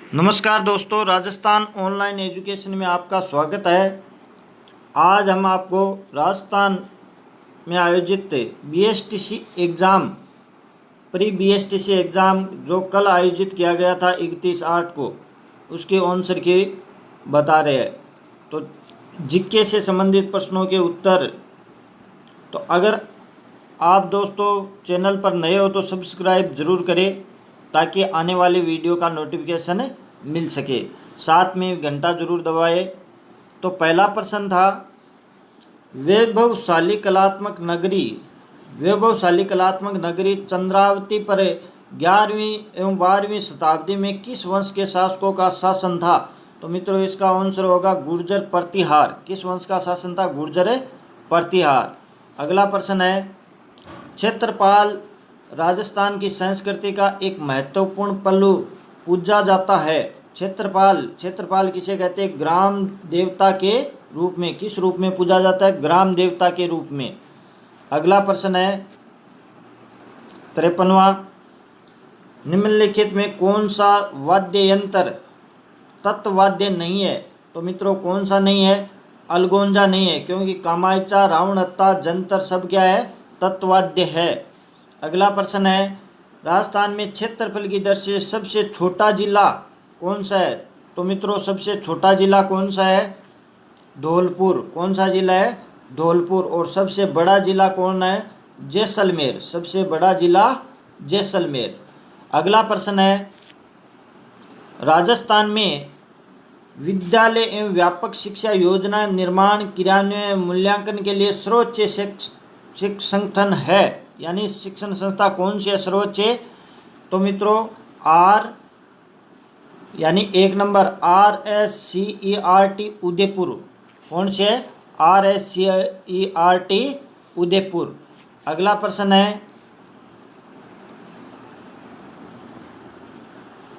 नमस्कार दोस्तों, Rajasthan online education में आपका स्वागत है। आज हम आपको राजस्थान में आयोजित BSTC exam pre BSTC exam जो कल आयोजित किया गया था 31/8 को, उसके आंसर के बता रहे हैं। तो जीके से संबंधित प्रश्नों के उत्तर। तो अगर आप दोस्तों चैनल पर नए हो तो सब्सक्राइब ज़रूर करें ताकि आने वाली वीडियो का नोटिफिकेशन मिल सके। साथ में घंटा जरूर दबाएं। तो पहला प्रश्न था, वैभवशाली कलात्मक नगरी चंद्रावती पर 11वीं एवं 12वीं शताब्दी में किस वंश के शासकों का शासन था? तो मित्रों इसका आंसर होगा गुर्जर प्रतिहार। किस वंश का शासन था? गुर्जर प्रतिहार। अगला प्रश्न है, क्षेत्रपाल राजस्थान की संस्कृति का एक महत्वपूर्ण पहलू पूजा जाता है। क्षेत्रपाल किसे कहते हैं? ग्राम देवता के रूप में। किस रूप में पूजा जाता है? ग्राम देवता के रूप में। अगला प्रश्न है 53वां, निम्नलिखित में कौन सा वाद्य यंत्र तत्वाद्य नहीं है? तो मित्रों कौन सा नहीं है? अलगोंजा नहीं है, क्योंकि कामायचा, रावणहत्ता, जंतर सब क्या है? तत्वाद्य है। अगला प्रश्न है, राजस्थान में क्षेत्रफल की दृष्टि से सबसे छोटा जिला कौन सा है? तो मित्रों सबसे छोटा जिला कौन सा है? धौलपुर। कौन सा जिला है? धौलपुर। और सबसे बड़ा जिला कौन है? जैसलमेर। सबसे बड़ा जिला जैसलमेर। अगला प्रश्न है, राजस्थान में विद्यालय एवं व्यापक शिक्षा योजना निर्माण, क्रियान्वयन, मूल्यांकन के लिए सर्वोच्च शिक्षण संगठन है, यानी शिक्षण संस्था कौन सी है सर्वोच्च? तो मित्रों आर यानी 1 नंबर RSCERT उदयपुर। कौन से? RSCERT उदयपुर। अगला प्रश्न है,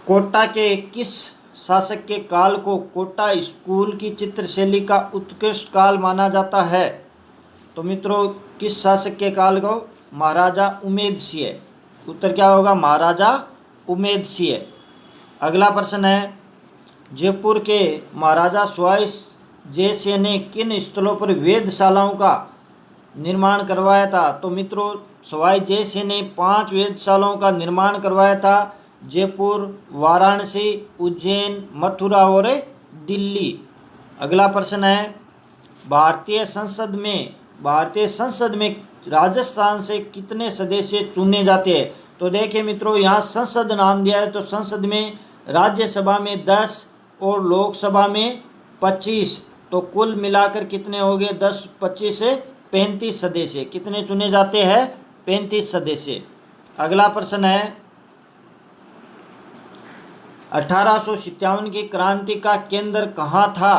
कोटा के किस शासक के काल को कोटा स्कूल की चित्रशैली का उत्कृष्ट काल माना जाता है? तो मित्रों किस शासक के काल को? महाराजा उमेद सिंह। उत्तर क्या होगा? महाराजा उमेद सिंह। अगला प्रश्न है, जयपुर के महाराजा सवाई जयसिंह ने किन स्थलों पर वेधशालाओं का निर्माण करवाया था? तो मित्रों सवाई जयसिंह ने 5 वेधशालाओं का निर्माण करवाया था। जयपुर, वाराणसी, उज्जैन, मथुरा और दिल्ली। अगला प्रश्न है, भारतीय संसद में राजस्थान से कितने सदस्य चुने जाते हैं? तो देखिए मित्रों यहाँ संसद नाम दिया है, तो संसद में राज्यसभा में 10 और लोकसभा में 25, तो कुल मिलाकर कितने हो गए? 10, 25 से 35 सदस्य कितने चुने जाते हैं? 35 सदस्य। अगला प्रश्न है, 1857 की क्रांति का केंद्र कहाँ था?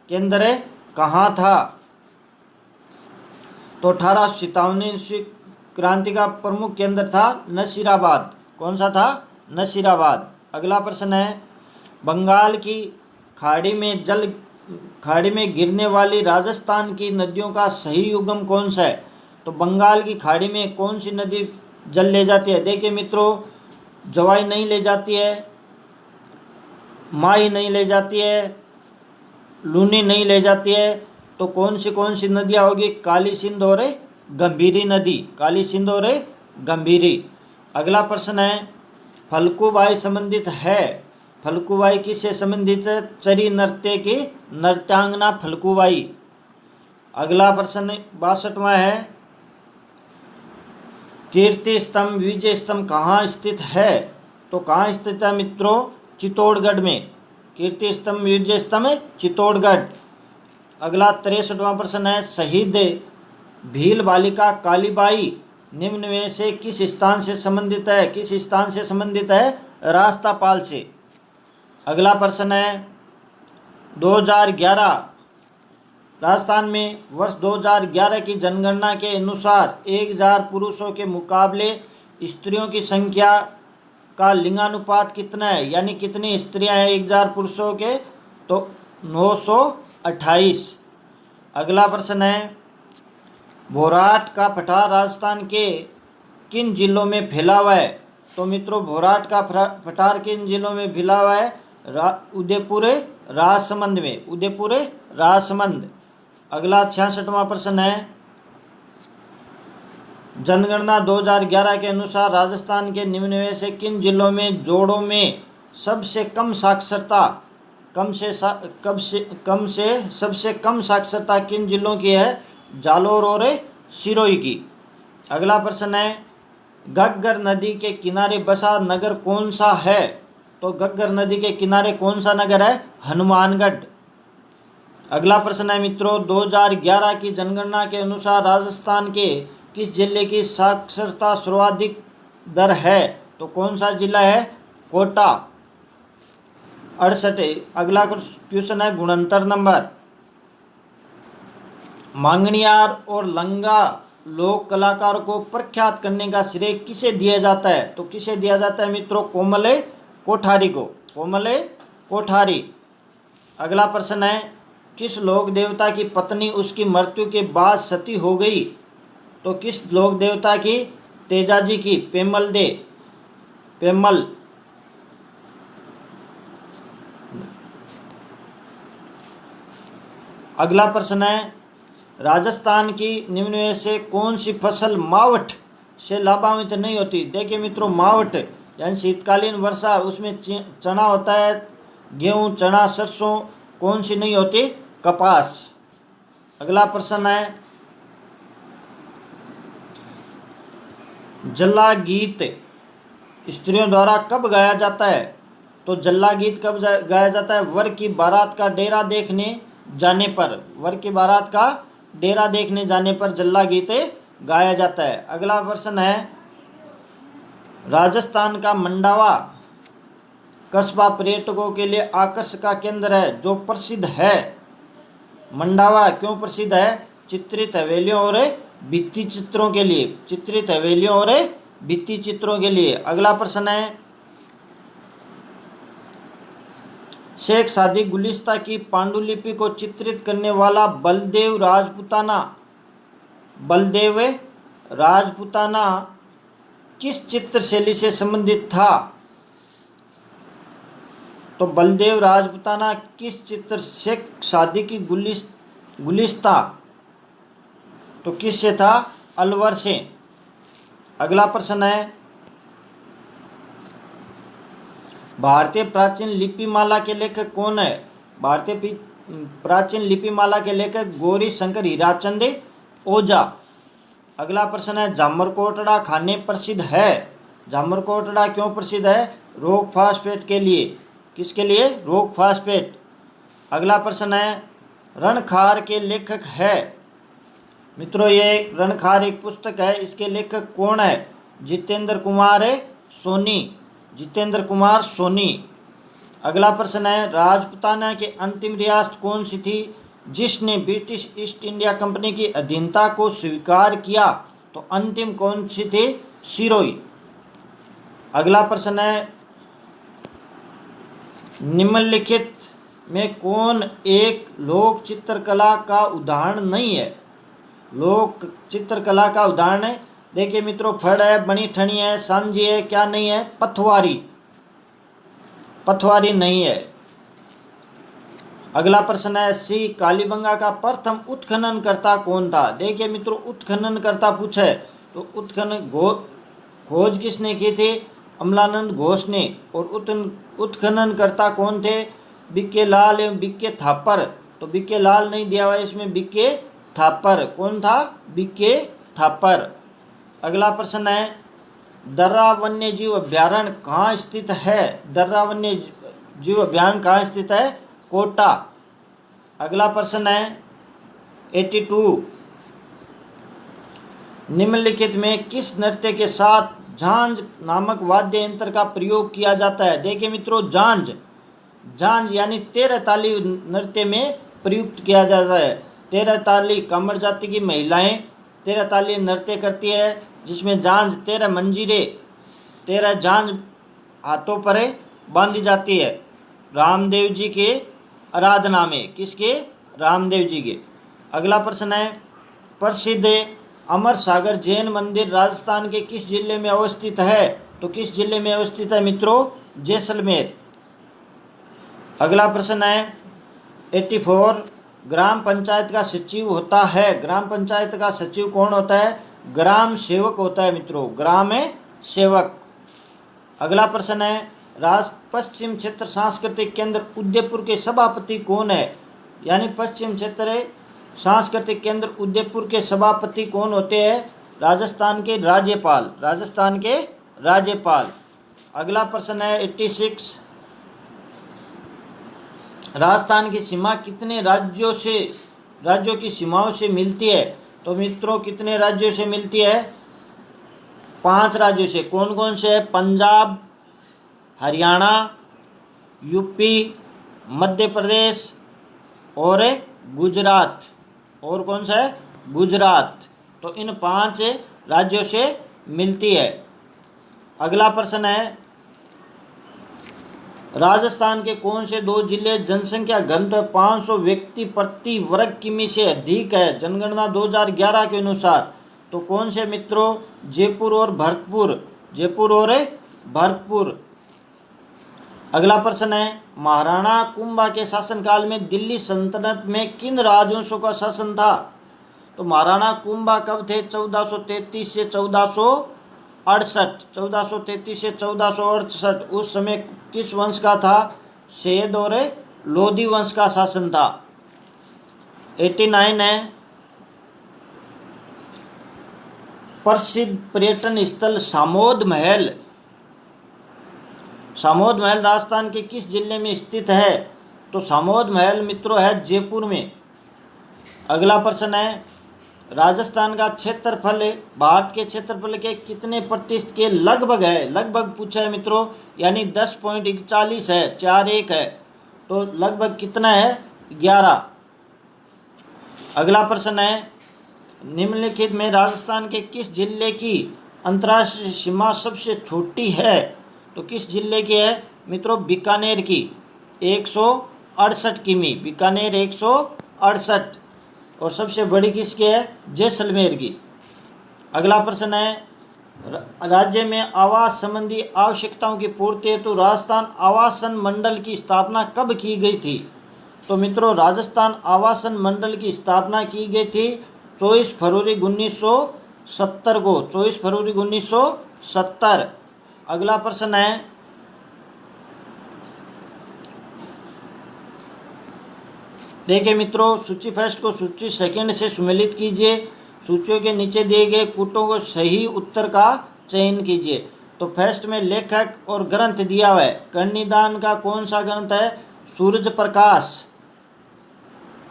केंद्र कहाँ था? तो 1857 क्रांति का प्रमुख केंद्र था नसीराबाद। कौन सा था? नसीराबाद। अगला प्रश्न है, बंगाल की खाड़ी में गिरने वाली राजस्थान की नदियों का सही उगम कौन सा है? तो बंगाल की खाड़ी में कौन सी नदी जल ले जाती है? देखिए मित्रों जवाई नहीं ले जाती है, माही नहीं ले जाती है, लूनी नहीं ले जाती है, तो कौन सी नदियाँ होगी? काली सिंध और गंभीरी नदी। काली सिंध और गंभीरी। अगला प्रश्न है, फल्गुबाई संबंधित है। फल्गुबाई किससे संबंधित है? चरी नृत्य की नृत्यांगना फल्गुबाई। अगला प्रश्न 62वां है, कीर्ति स्तंभ विजय स्तंभ कहाँ स्थित है? तो कहाँ स्थित है मित्रों? चित्तौड़गढ़ में। कीर्ति स्तंभ विजय स्तंभ चित्तौड़गढ़। अगला 63वां प्रश्न है, शहीद भील बालिका कालीबाई निम्न में से किस स्थान से संबंधित है? किस स्थान से संबंधित है? रास्तापाल से। अगला प्रश्न है 2011 राजस्थान में वर्ष 2011 की जनगणना के अनुसार 1000 पुरुषों के मुकाबले स्त्रियों की संख्या का लिंगानुपात कितना है? यानी कितनी स्त्रियां हैं 1000 पुरुषों के? तो 928। अगला प्रश्न है, भोराट का पठार राजस्थान के किन जिलों में फैला हुआ है? तो मित्रों भोराट का पठार किन जिलों में भिला हुआ है? उदयपुर राजसमंद में, उदयपुर राजसमंद। अगला 66वां प्रश्न है, जनगणना 2011 के अनुसार राजस्थान के निम्न में से किन जिलों में जोड़ों में सबसे कम साक्षरता सबसे कम साक्षरता किन जिलों की है? जालोर और सिरोही की। अगला प्रश्न है, घग्गर नदी के किनारे बसा नगर कौन सा है? तो घग्गर नदी के किनारे कौन सा नगर है? हनुमानगढ़। अगला प्रश्न है मित्रों, 2011 की जनगणना के अनुसार राजस्थान के किस जिले की साक्षरता सर्वाधिक दर है? तो कौन सा जिला है? कोटा, 68। अगला क्वेश्चन है गुणंतर नंबर, मांगणियार और लंगा लोक कलाकार को प्रख्यात करने का श्रेय किसे दिया जाता है? तो किसे दिया जाता है मित्रों? कोमल कोठारी को, कोमल कोठारी। अगला प्रश्न है, किस लोक देवता की पत्नी उसकी मृत्यु के बाद सती हो गई? तो किस लोक देवता की? तेजाजी की, पेमल दे, पेमल। अगला प्रश्न है, राजस्थान की निम्न में से कौन सी फसल मावठ से लाभान्वित नहीं होती? देखिए मित्रों, मावठ यानी शीतकालीन वर्षा, उसमें चना होता है, गेहूं, चना, सरसों, कौन सी नहीं होती? कपास। अगला प्रश्न है, जल्ला गीत स्त्रियों द्वारा कब गाया जाता है? तो जल्ला गीत कब गाया जाता है? वर की बारात का डेरा देखने जाने पर, वर की बारात का डेरा देखने जाने पर जल्ला गीत गाया जाता है। अगला प्रश्न है, राजस्थान का मंडावा कस्बा पर्यटकों के लिए आकर्षण का केंद्र है जो प्रसिद्ध है। मंडावा क्यों प्रसिद्ध है? चित्रित हवेलियों और भित्ति चित्रों के लिए, चित्रित हवेलियों और भित्ति चित्रों के लिए। अगला प्रश्न है, शेख सादी गुलिस्ता की पांडुलिपि को चित्रित करने वाला बलदेव राजपुताना किस चित्र शैली से संबंधित था? तो बलदेव राजपुताना किस चित्र, शेख सादी की गुलिस्ता तो किस से था? अलवर से। अगला प्रश्न है, भारतीय प्राचीन लिपिमाला के लेखक कौन है? भारतीय प्राचीन लिपिमाला के लेखक गौरी शंकर हीराचंद ओझा। अगला प्रश्न है, जामरकोटड़ा खाने प्रसिद्ध है। जामरकोटड़ा क्यों प्रसिद्ध है? रोग फास्फेट के लिए। किसके लिए? रोग फास्फेट। अगला प्रश्न है, रणखार के लेखक है। मित्रों ये रणखार एक पुस्तक है, इसके लेखक कौन है? जितेंद्र कुमार सोनी, जितेंद्र कुमार सोनी। अगला प्रश्न है, राजपुताना की अंतिम रियासत कौन सी थी जिसने ब्रिटिश ईस्ट इंडिया कंपनी की अधीनता को स्वीकार किया? तो अंतिम कौन सी थी? सिरोही। अगला प्रश्न है, निम्नलिखित में कौन एक लोक चित्रकला का उदाहरण नहीं है? लोक चित्रकला का उदाहरण है, देखिए मित्रों, फड़ है, बनी ठनी है, सांझी है, क्या नहीं है? पथवारी, पथवारी नहीं है। अगला प्रश्न है, सी कालीबंगा का प्रथम उत्खनन करता कौन था? देखिए मित्रों, उत्खनन करता पूछे तो उत्खनन खोज किसने की थी? अमलानंद घोष ने। और उत्खनन करता कौन थे? बीके लाल एवं बीके थापर। तो बीके लाल नहीं दिया हुआ इसमें, बीके थापर। कौन था? बीके थापर। अगला प्रश्न है, दर्रा वन्य जीव अभ्यारण्य कहाँ स्थित है? दर्रा वन्य जीव अभ्यारण्य कहाँ स्थित है? कोटा। अगला प्रश्न है 82, निम्नलिखित में किस नृत्य के साथ झांझ नामक वाद्य यंत्र का प्रयोग किया जाता है? देखिए मित्रों, झांझ यानी 13 ताली नृत्य में प्रयुक्त किया जाता है। 13 ताली कमर जाति की महिलाएं 13 ताली नृत्य करती है, जिसमें झांझ 13 मंजीरे 13 झांझ हाथों पर बांधी जाती है रामदेव जी के आराधना में। किसके? रामदेव जी के। अगला प्रश्न है, प्रसिद्ध अमर सागर जैन मंदिर राजस्थान के किस जिले में अवस्थित है? तो किस जिले में अवस्थित है मित्रों? जैसलमेर। अगला प्रश्न है 84, ग्राम पंचायत का सचिव होता है। ग्राम पंचायत का सचिव कौन होता है? ग्राम सेवक होता है मित्रों, ग्राम सेवक। अगला प्रश्न है पश्चिम क्षेत्र सांस्कृतिक केंद्र उदयपुर के सभापति कौन है? यानी पश्चिम क्षेत्र सांस्कृतिक केंद्र उदयपुर के सभापति कौन होते हैं? राजस्थान के राज्यपाल, राजस्थान के राज्यपाल। अगला प्रश्न है 86, राजस्थान की सीमा कितने राज्यों की सीमाओं से मिलती है? तो मित्रों कितने राज्यों से मिलती है? 5 राज्यों से। कौन कौन से है? पंजाब, हरियाणा, यूपी, मध्य प्रदेश और गुजरात। और कौन सा है? गुजरात। तो इन 5 राज्यों से मिलती है। अगला प्रश्न है राजस्थान के कौन से 2 जिले जनसंख्या घनत्व 500 व्यक्ति प्रति वर्ग किमी से अधिक है जनगणना 2011 के अनुसार? तो कौन से मित्रों? जयपुर और भरतपुर, जयपुर और भरतपुर। अगला प्रश्न है महाराणा कुंभा के शासनकाल में दिल्ली सल्तनत में किन राजवंशों का शासन था? तो महाराणा कुंभा कब थे? 1433 से 1468, 1433 से 1468। उस समय किस वंश का था? सैयद और लोधी वंश का शासन था। 89 है प्रसिद्ध पर्यटन स्थल सामोद महल। सामोद महल राजस्थान के किस जिले में स्थित है? तो सामोद महल मित्रों है जयपुर में। अगला प्रश्न है राजस्थान का क्षेत्रफल भारत के क्षेत्रफल के कितने प्रतिशत के लगभग है? लगभग पूछा है मित्रों, यानी 10.41 है, 41 है। तो लगभग कितना है? 11। अगला प्रश्न है निम्नलिखित में राजस्थान के किस जिले की अंतर्राष्ट्रीय सीमा सबसे छोटी है? तो किस जिले की है मित्रों? बीकानेर की, 168 किमी। बीकानेर 168। और सबसे बड़ी किसकी है? जैसलमेर की। अगला प्रश्न है राज्य में आवास संबंधी आवश्यकताओं की पूर्ति हेतु राजस्थान आवासन मंडल की स्थापना कब की गई थी? तो मित्रों राजस्थान आवासन मंडल की स्थापना की गई थी 24 फरवरी 1970 को, 24 फरवरी 1970। अगला प्रश्न है देखिए मित्रों सूची फर्स्ट को सूची सेकंड से सुमेलित कीजिए। सूचियों के नीचे दिए गए कूटों को सही उत्तर का चयन कीजिए। तो फर्स्ट में लेखक और ग्रंथ दिया हुआ है। कर्णिदान का कौन सा ग्रंथ है? सूरज प्रकाश।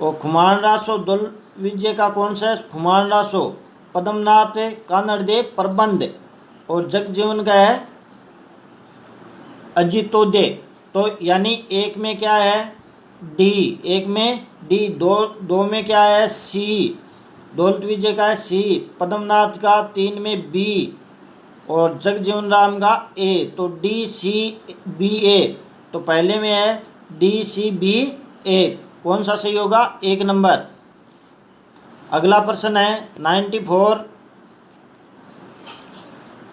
और खुमान रासो दल विजय का कौन सा है? खुमान रासो। पद्मनाथ कानड़देव प्रबंध। और जगजीवन का है अजितोदय। तो यानी एक में क्या है? डी, एक में डी। दो में क्या है? सी। दौलत विजय का है सी। पद्मनाथ का 3 में बी। और जगजीवन राम का ए। तो डी सी बी ए। तो पहले में है डी सी बी ए। कौन सा सही होगा? 1 नंबर। अगला प्रश्न है 94,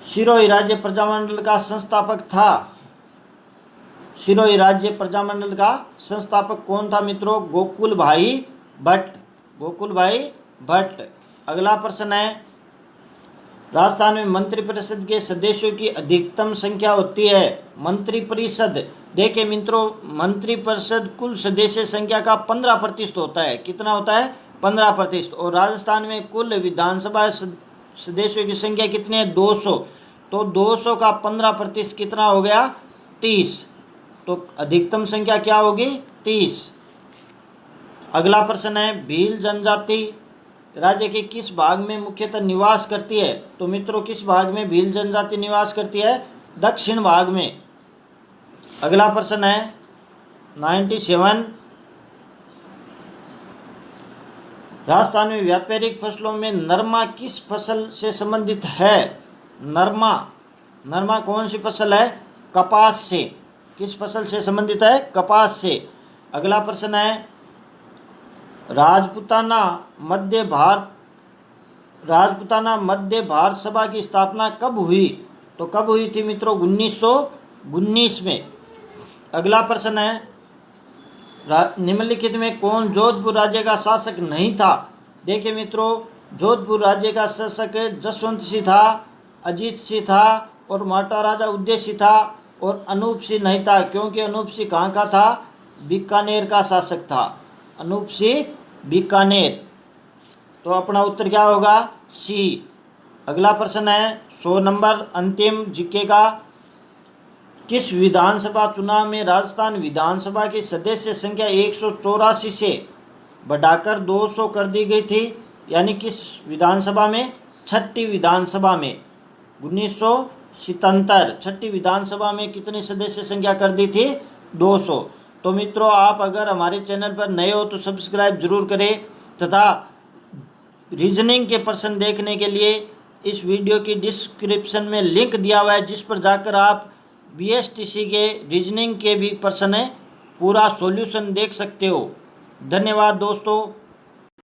सिरोही राज्य प्रजामंडल का संस्थापक था। सिरोही राज्य प्रजामंडल का संस्थापक कौन था मित्रों? गोकुल भाई भट्ट, गोकुल भाई भट्ट। अगला प्रश्न है राजस्थान में मंत्रिपरिषद के सदस्यों की अधिकतम संख्या होती है। मंत्रिपरिषद देखिए मित्रों मंत्रिपरिषद कुल सदस्य संख्या का 15% होता है। कितना होता है? 15%। और राजस्थान में कुल विधानसभा सदस्यों की संख्या कितनी है? 200। तो 200 का 15% कितना हो गया? 30। तो अधिकतम संख्या क्या होगी? 30। अगला प्रश्न है भील जनजाति राज्य के किस भाग में मुख्यतः निवास करती है? तो मित्रों किस भाग में भील जनजाति निवास करती है? दक्षिण भाग में। अगला प्रश्न है 97, राजस्थान में व्यापारिक फसलों में नरमा किस फसल से संबंधित है? नरमा कौन सी फसल है? कपास से। किस फसल से संबंधित है? कपास से। अगला प्रश्न है राजपूताना मध्य भारत सभा की स्थापना कब हुई? तो कब हुई थी मित्रों? 1919 में। अगला प्रश्न है, निम्नलिखित में कौन जोधपुर राज्य का शासक नहीं था? देखिए मित्रों, जोधपुर राज्य का शासक जसवंत सिंह था, अजीत सिंह था और महाराजा उदय सिंह था और अनूप सिंह नहीं था, क्योंकि अनूप सिंह कहाँ का था? बीकानेर का शासक था। अनूप सिंह बीकानेर। तो अपना उत्तर क्या होगा? सी। अगला प्रश्न है 100 नंबर अंतिम जीके का। किस विधानसभा चुनाव में राजस्थान विधानसभा की सदस्य संख्या 184 से बढ़ाकर 200 कर दी गई थी? यानी किस विधानसभा में? छठी विधानसभा में। 1977 छठी विधानसभा में कितनी सदस्य संख्या कर दी थी? 200। तो मित्रों, आप अगर हमारे चैनल पर नए हो तो सब्सक्राइब जरूर करें तथा रीजनिंग के प्रश्न देखने के लिए इस वीडियो की डिस्क्रिप्शन में लिंक दिया हुआ है, जिस पर जाकर आप BSTC के रीजनिंग के भी प्रश्न पूरा सॉल्यूशन देख सकते हो। धन्यवाद दोस्तों।